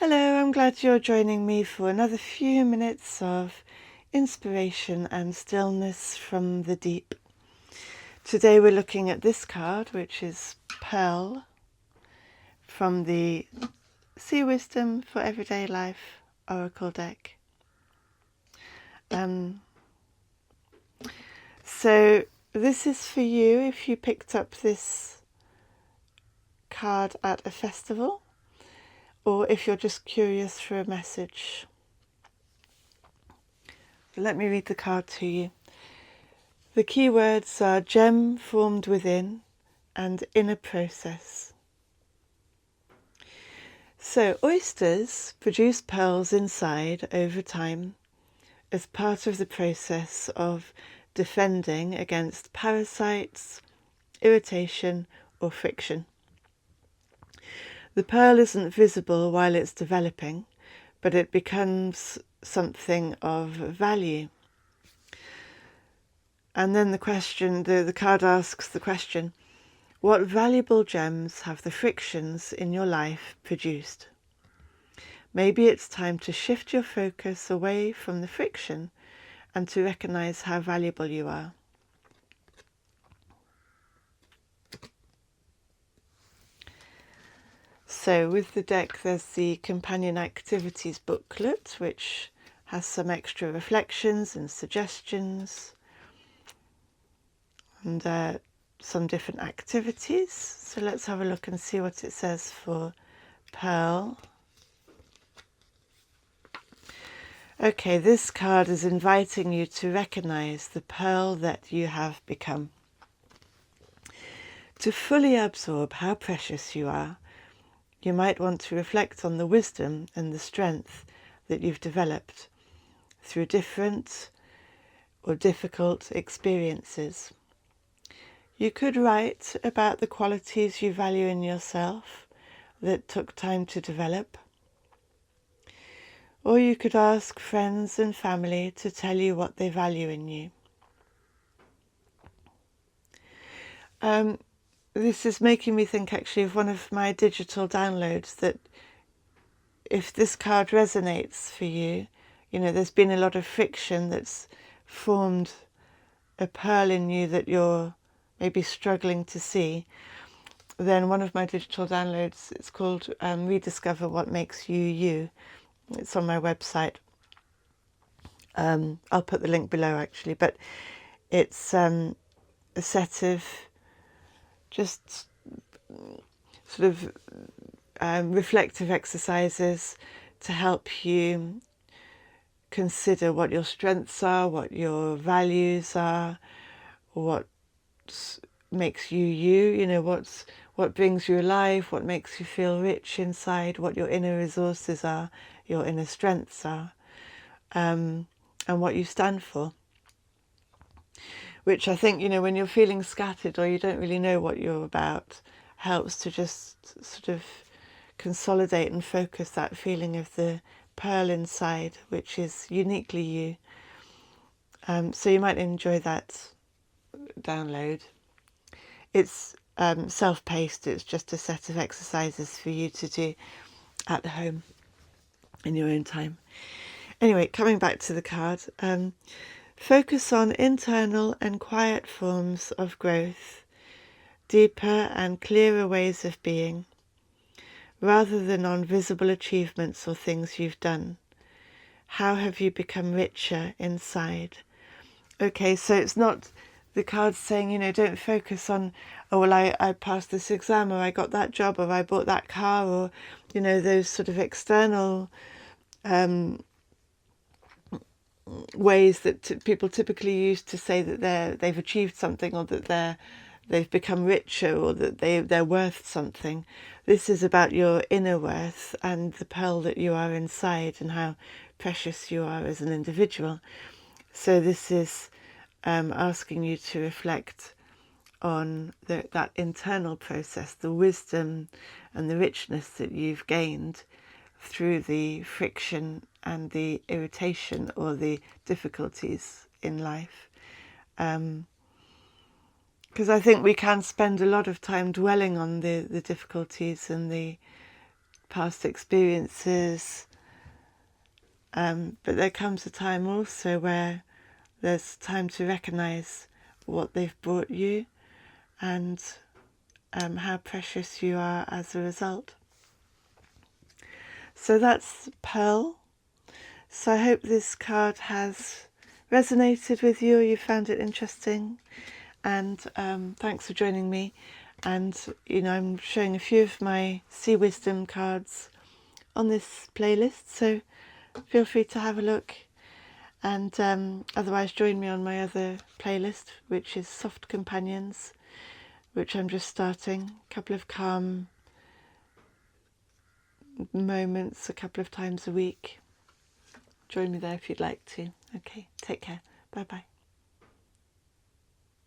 Hello, I'm glad you're joining me for another few minutes of inspiration and stillness from the deep. Today we're looking at this card, which is Pearl, from the Sea Wisdom for Everyday Life Oracle deck. So this is for you if you picked up this card at a festival, or if you're just curious for a message. Let me read the card to you. The key words are gem formed within and inner process. So oysters produce pearls inside over time as part of the process of defending against parasites, irritation or friction. The pearl isn't visible while it's developing, but it becomes something of value. And then the card asks the question, what valuable gems have the frictions in your life produced? Maybe it's time to shift your focus away from the friction and to recognize how valuable you are. So with the deck, there's the Companion Activities booklet, which has some extra reflections and suggestions and some different activities. So let's have a look and see what it says for Pearl. Okay, this card is inviting you to recognize the pearl that you have become. To fully absorb how precious you are, you might want to reflect on the wisdom and the strength that you've developed through different or difficult experiences. You could write about the qualities you value in yourself that took time to develop. Or you could ask friends and family to tell you what they value in you. This is making me think actually of one of my digital downloads, that if this card resonates for you, there's been a lot of friction that's formed a pearl in you that you're maybe struggling to see, then one of my digital downloads, it's called Rediscover What Makes You You. It's on my website. I'll put the link below actually, but it's a set of just sort of reflective exercises to help you consider what your strengths are, what your values are, what makes you you, what brings you alive, what makes you feel rich inside, what your inner resources are, your inner strengths are, and what you stand for. Which I think, when you're feeling scattered or you don't really know what you're about, helps to just sort of consolidate and focus that feeling of the pearl inside, which is uniquely you. So you might enjoy that download. It's self-paced. It's just a set of exercises for you to do at home in your own time. Anyway, coming back to the card, focus on internal and quiet forms of growth, deeper and clearer ways of being, rather than on visible achievements or things you've done. How have you become richer inside? Okay, so it's not the card saying, don't focus on, oh, well, I passed this exam, or I got that job, or I bought that car, or, those sort of external ways that people typically use to say that they've achieved something, or that they've become richer, or that they're worth something. This is about your inner worth and the pearl that you are inside and how precious you are as an individual. So this is asking you to reflect on that internal process, the wisdom and the richness that you've gained through the friction and the irritation or the difficulties in life. Because I think we can spend a lot of time dwelling on the difficulties and the past experiences, but there comes a time also where there's time to recognise what they've brought you and how precious you are as a result. So that's Pearl. So I hope this card has resonated with you, or you found it interesting, and thanks for joining me. And I'm showing a few of my Sea Wisdom cards on this playlist, so feel free to have a look, and otherwise join me on my other playlist, which is Soft Companions, which I'm just starting. A couple of calm moments a couple of times a week. Join me there if you'd like to. Okay, take care. Bye bye.